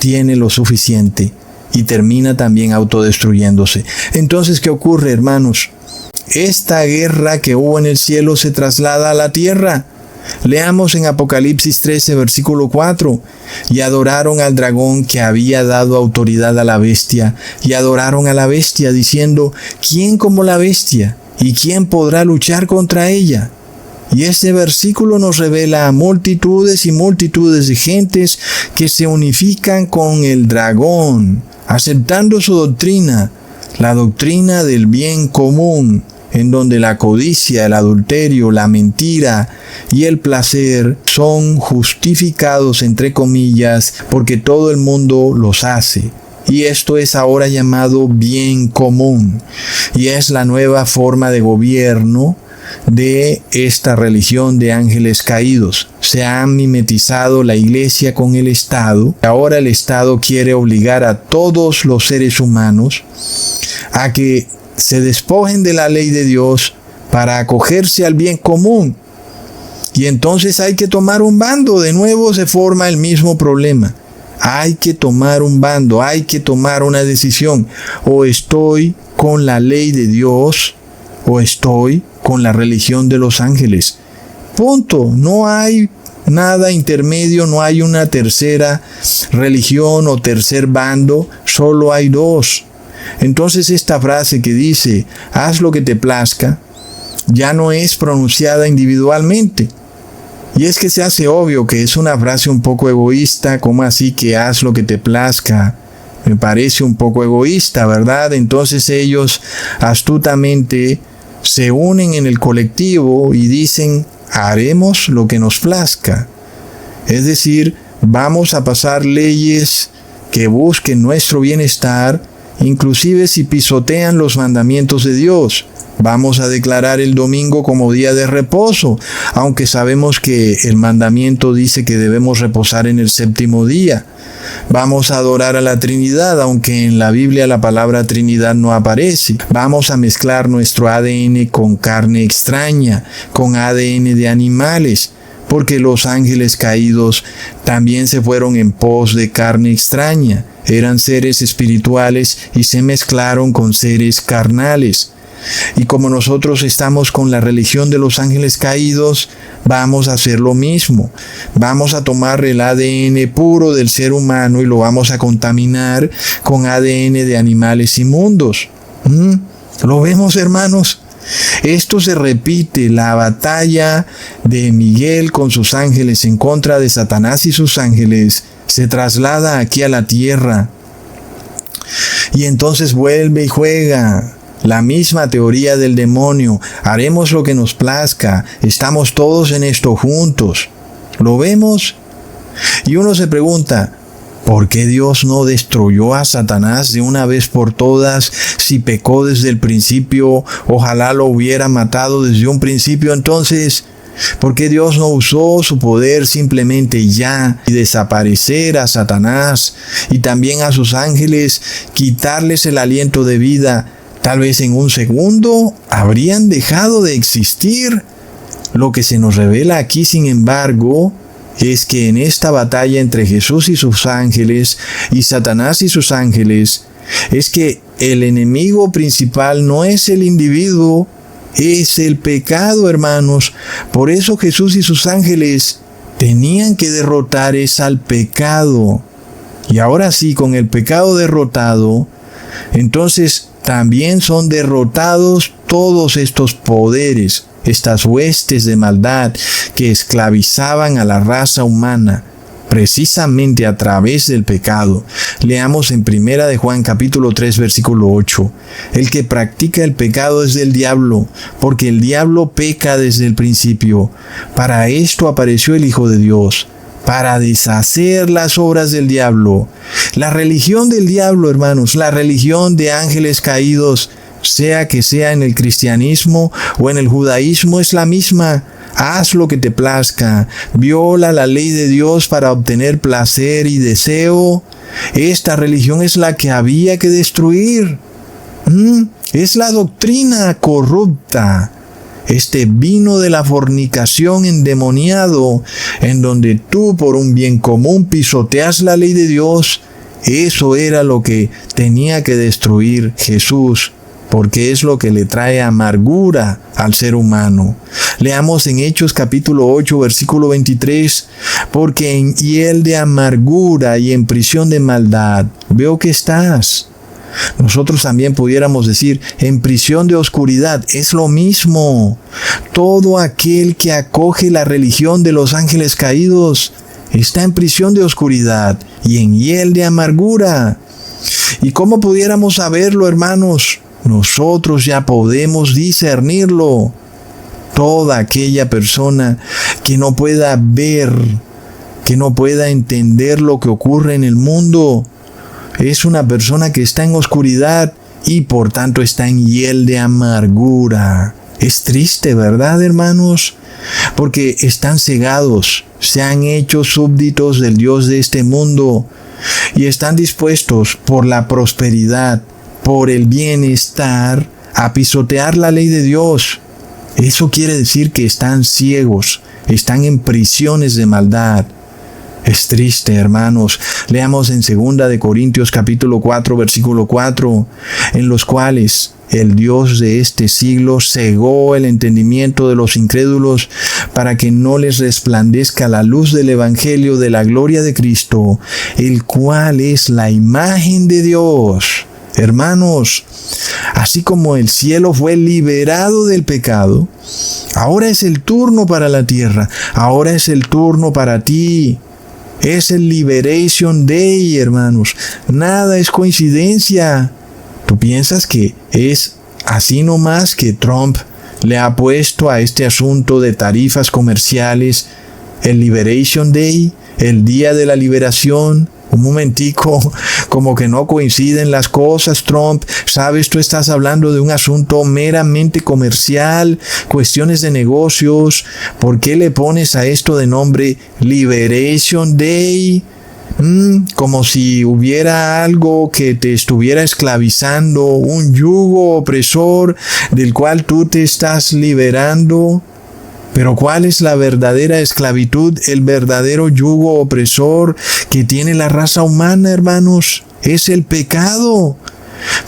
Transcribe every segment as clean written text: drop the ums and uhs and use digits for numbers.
tiene lo suficiente y termina también autodestruyéndose. Entonces, ¿qué ocurre, hermanos? Esta guerra que hubo en el cielo se traslada a la tierra. Leamos en Apocalipsis 13, versículo 4. Y adoraron al dragón que había dado autoridad a la bestia, y adoraron a la bestia, diciendo: ¿quién como la bestia? ¿Y quién podrá luchar contra ella? Y este versículo nos revela a multitudes y multitudes de gentes que se unifican con el dragón, aceptando su doctrina, la doctrina del bien común, en donde la codicia, el adulterio, la mentira y el placer son justificados, entre comillas, porque todo el mundo los hace. Y esto es ahora llamado bien común. Y es la nueva forma de gobierno de esta religión de ángeles caídos. Se ha mimetizado la iglesia con el Estado. Ahora el Estado quiere obligar a todos los seres humanos a que se despojen de la ley de Dios para acogerse al bien común. Y entonces hay que tomar un bando. De nuevo se forma el mismo problema. Hay que tomar un bando, hay que tomar una decisión. O estoy con la ley de Dios, o estoy con la religión de los ángeles. Punto. No hay nada intermedio, no hay una tercera religión o tercer bando, solo hay dos. Entonces esta frase que dice, haz lo que te plazca, ya no es pronunciada individualmente. Y es que se hace obvio que es una frase un poco egoísta. ¿Cómo así que haz lo que te plazca? Me parece un poco egoísta, ¿verdad? Entonces ellos astutamente se unen en el colectivo y dicen, haremos lo que nos plazca. Es decir, vamos a pasar leyes que busquen nuestro bienestar, inclusive si pisotean los mandamientos de Dios. Vamos a declarar el domingo como día de reposo, aunque sabemos que el mandamiento dice que debemos reposar en el séptimo día. Vamos a adorar a la Trinidad, aunque en la Biblia la palabra Trinidad no aparece. Vamos a mezclar nuestro ADN con carne extraña, con ADN de animales, porque los ángeles caídos también se fueron en pos de carne extraña. Eran seres espirituales y se mezclaron con seres carnales. Y como nosotros estamos con la religión de los ángeles caídos, vamos a hacer lo mismo. Vamos a tomar el ADN puro del ser humano y lo vamos a contaminar con ADN de animales inmundos. ¿Lo vemos, hermanos? Esto se repite, la batalla de Miguel con sus ángeles en contra de Satanás y sus ángeles se traslada aquí a la tierra. Y entonces vuelve y juega. La misma teoría del demonio, haremos lo que nos plazca, estamos todos en esto juntos. ¿Lo vemos? Y uno se pregunta, ¿por qué Dios no destruyó a Satanás de una vez por todas si pecó desde el principio? Ojalá lo hubiera matado desde un principio. Entonces, ¿por qué Dios no usó su poder simplemente ya y desaparecer a Satanás y también a sus ángeles, quitarles el aliento de vida? Tal vez en un segundo habrían dejado de existir. Lo que se nos revela aquí, sin embargo, es que en esta batalla entre Jesús y sus ángeles y Satanás y sus ángeles, es que el enemigo principal no es el individuo, es el pecado, hermanos. Por eso Jesús y sus ángeles tenían que derrotar al pecado. Y ahora sí, con el pecado derrotado, entonces también son derrotados todos estos poderes, estas huestes de maldad que esclavizaban a la raza humana, precisamente a través del pecado. Leamos en 1 de Juan capítulo 3 versículo 8. El que practica el pecado es del diablo, porque el diablo peca desde el principio. Para esto apareció el Hijo de Dios, para deshacer las obras del diablo. La religión del diablo, hermanos, la religión de ángeles caídos, sea que sea en el cristianismo o en el judaísmo, es la misma. Haz lo que te plazca. Viola la ley de Dios para obtener placer y deseo. Esta religión es la que había que destruir. Es la doctrina corrupta. Este vino de la fornicación endemoniado, en donde tú por un bien común pisoteas la ley de Dios Eso era lo que tenía que destruir Jesús, porque es lo que le trae amargura al ser humano. Leamos en Hechos capítulo 8, versículo 23, porque en hiel de amargura y en prisión de maldad veo que estás. Nosotros también pudiéramos decir, en prisión de oscuridad, es lo mismo. Todo aquel que acoge la religión de los ángeles caídos está en prisión de oscuridad y en hiel de amargura. ¿Y cómo pudiéramos saberlo, hermanos? Nosotros ya podemos discernirlo. Toda aquella persona que no pueda ver, que no pueda entender lo que ocurre en el mundo, es una persona que está en oscuridad y por tanto está en hiel de amargura. Es triste, ¿verdad, hermanos? Porque están cegados, se han hecho súbditos del Dios de este mundo y están dispuestos por la prosperidad, por el bienestar, a pisotear la ley de Dios. Eso quiere decir que están ciegos, están en prisiones de maldad. Es triste, hermanos. Leamos en 2 de Corintios capítulo 4, versículo 4, en los cuales el Dios de este siglo cegó el entendimiento de los incrédulos para que no les resplandezca la luz del Evangelio de la gloria de Cristo, el cual es la imagen de Dios. Hermanos, así como el cielo fue liberado del pecado, ahora es el turno para la tierra, ahora es el turno para ti. Es el Liberation Day, hermanos. Nada es coincidencia. ¿Tú piensas que es así nomás que Trump le ha puesto a este asunto de tarifas comerciales el Liberation Day, el día de la liberación? Un momentico, como que no coinciden las cosas, Trump. Sabes, tú estás hablando de un asunto meramente comercial, cuestiones de negocios. ¿Por qué le pones a esto de nombre Liberation Day? Como si hubiera algo que te estuviera esclavizando, un yugo opresor del cual tú te estás liberando. Pero ¿cuál es la verdadera esclavitud, el verdadero yugo opresor que tiene la raza humana, hermanos? Es el pecado.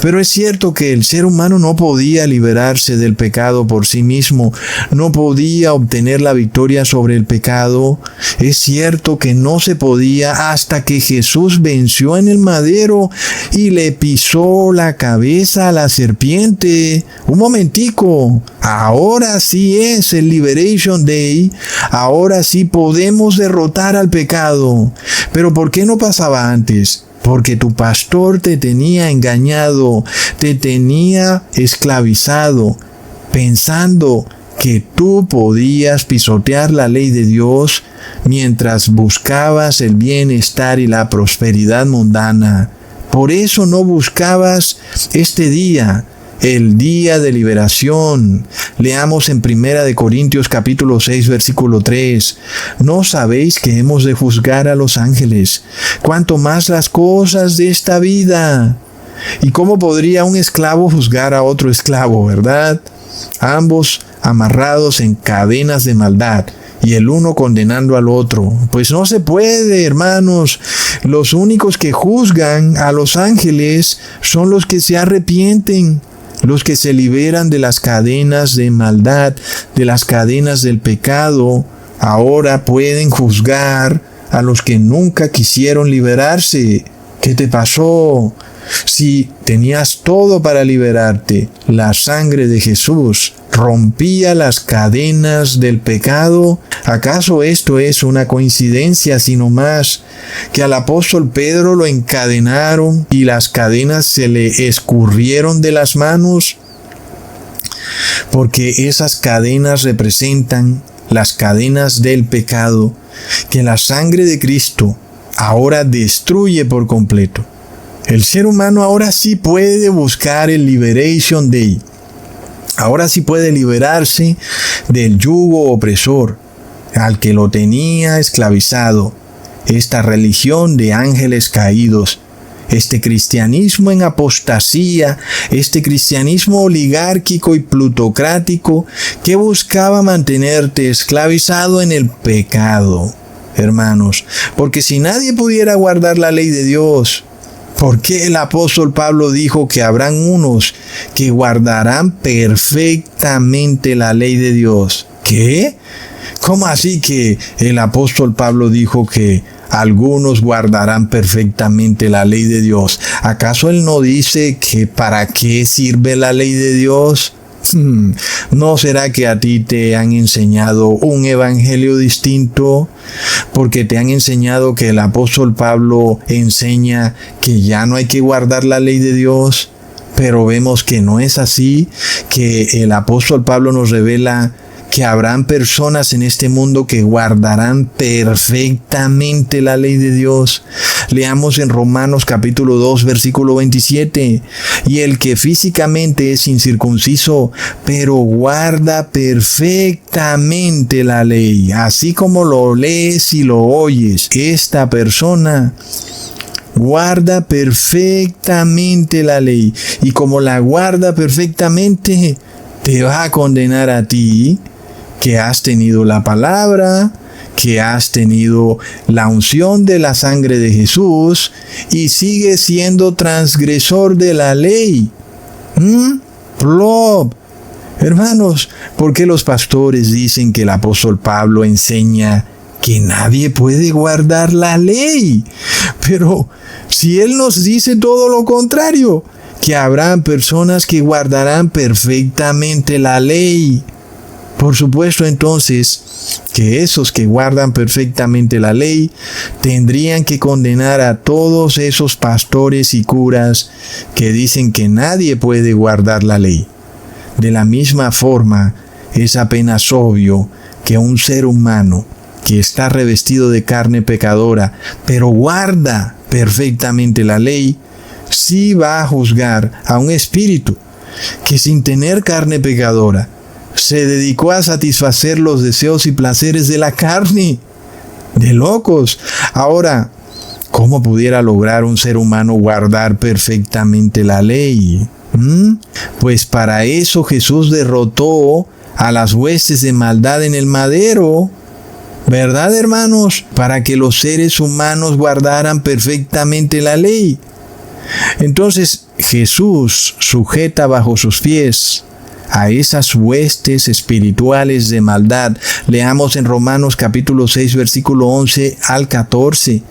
Pero es cierto que el ser humano no podía liberarse del pecado por sí mismo, no podía obtener la victoria sobre el pecado. Es cierto que no se podía hasta que Jesús venció en el madero y le pisó la cabeza a la serpiente. Un momentico, ahora sí es el Liberation Day, ahora sí podemos derrotar al pecado. Pero ¿por qué no pasaba antes? Porque tu pastor te tenía engañado, te tenía esclavizado, pensando que tú podías pisotear la ley de Dios mientras buscabas el bienestar y la prosperidad mundana. Por eso no buscabas este día, el día de liberación. Leamos en 1 de Corintios capítulo 6, versículo 3. ¿No sabéis que hemos de juzgar a los ángeles, cuanto más las cosas de esta vida? ¿Y cómo podría un esclavo juzgar a otro esclavo, verdad? Ambos amarrados en cadenas de maldad, y el uno condenando al otro. Pues no se puede, hermanos. Los únicos que juzgan a los ángeles son los que se arrepienten, los que se liberan de las cadenas de maldad, de las cadenas del pecado. Ahora pueden juzgar a los que nunca quisieron liberarse. ¿Qué te pasó? Si tenías todo para liberarte, la sangre de Jesús rompía las cadenas del pecado. ¿Acaso esto es una coincidencia, sino más que al apóstol Pedro lo encadenaron y las cadenas se le escurrieron de las manos? Porque esas cadenas representan las cadenas del pecado que la sangre de Cristo ahora destruye por completo. El ser humano ahora sí puede buscar el Liberation Day. Ahora sí puede liberarse del yugo opresor al que lo tenía esclavizado. Esta religión de ángeles caídos, este cristianismo en apostasía, este cristianismo oligárquico y plutocrático que buscaba mantenerte esclavizado en el pecado. Hermanos, porque si nadie pudiera guardar la ley de Dios, ¿Por qué el apóstol Pablo dijo que habrán unos que guardarán perfectamente la ley de Dios? ¿Qué? ¿Cómo así que el apóstol Pablo dijo que algunos guardarán perfectamente la ley de Dios? ¿Acaso él no dice que para qué sirve la ley de Dios? ¿No será que a ti te han enseñado un evangelio distinto? Porque te han enseñado que el apóstol Pablo enseña que ya no hay que guardar la ley de Dios, pero vemos que no es así, que el apóstol Pablo nos revela que habrán personas en este mundo que guardarán perfectamente la ley de Dios. Leamos en Romanos capítulo 2, versículo 27. Y el que físicamente es incircunciso, pero guarda perfectamente la ley, así como lo lees y lo oyes, esta persona guarda perfectamente la ley. Y como la guarda perfectamente, te va a condenar a ti, que has tenido la palabra, que has tenido la unción de la sangre de Jesús y sigues siendo transgresor de la ley. Hermanos, ¿por qué los pastores dicen que el apóstol Pablo enseña que nadie puede guardar la ley? Pero si él nos dice todo lo contrario, que habrán personas que guardarán perfectamente la ley. Por supuesto, entonces, que esos que guardan perfectamente la ley tendrían que condenar a todos esos pastores y curas que dicen que nadie puede guardar la ley. De la misma forma, es apenas obvio que un ser humano que está revestido de carne pecadora, pero guarda perfectamente la ley, sí va a juzgar a un espíritu que sin tener carne pecadora se dedicó a satisfacer los deseos y placeres de la carne. De locos. Ahora, ¿cómo pudiera lograr un ser humano guardar perfectamente la ley? Pues para eso Jesús derrotó a las huestes de maldad en el madero. ¿Verdad, hermanos? Para que los seres humanos guardaran perfectamente la ley. Entonces, Jesús sujeta bajo sus pies a esas huestes espirituales de maldad. Leamos en Romanos capítulo 6, versículo 11 al 14.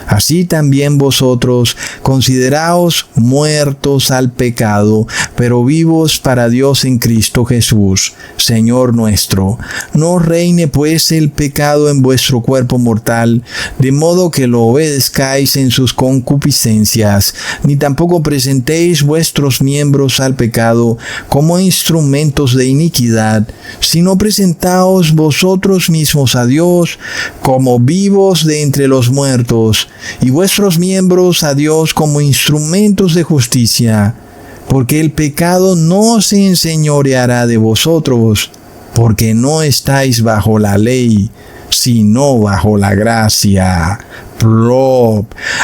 Así también vosotros consideraos muertos al pecado, pero vivos para Dios en Cristo Jesús, Señor nuestro. No reine pues el pecado en vuestro cuerpo mortal, de modo que lo obedezcáis en sus concupiscencias, ni tampoco presentéis vuestros miembros al pecado como instrumentos de iniquidad, sino presentaos vosotros mismos a Dios como vivos de entre los muertos, y vuestros miembros a Dios como instrumentos de justicia, porque el pecado no se enseñoreará de vosotros, porque no estáis bajo la ley, sino bajo la gracia.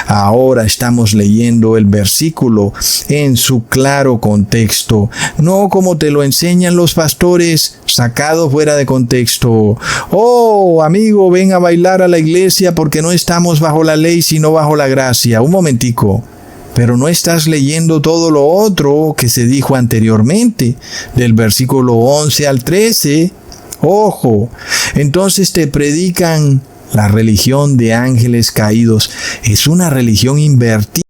Ahora estamos leyendo el versículo en su claro contexto, no como te lo enseñan los pastores, sacado fuera de contexto. Oh, amigo, ven a bailar a la iglesia porque no estamos bajo la ley, sino bajo la gracia. Un momentico. Pero no estás leyendo todo lo otro que se dijo anteriormente, del versículo 11 al 13. Ojo, entonces te predican la religión de ángeles caídos. Es una religión invertida.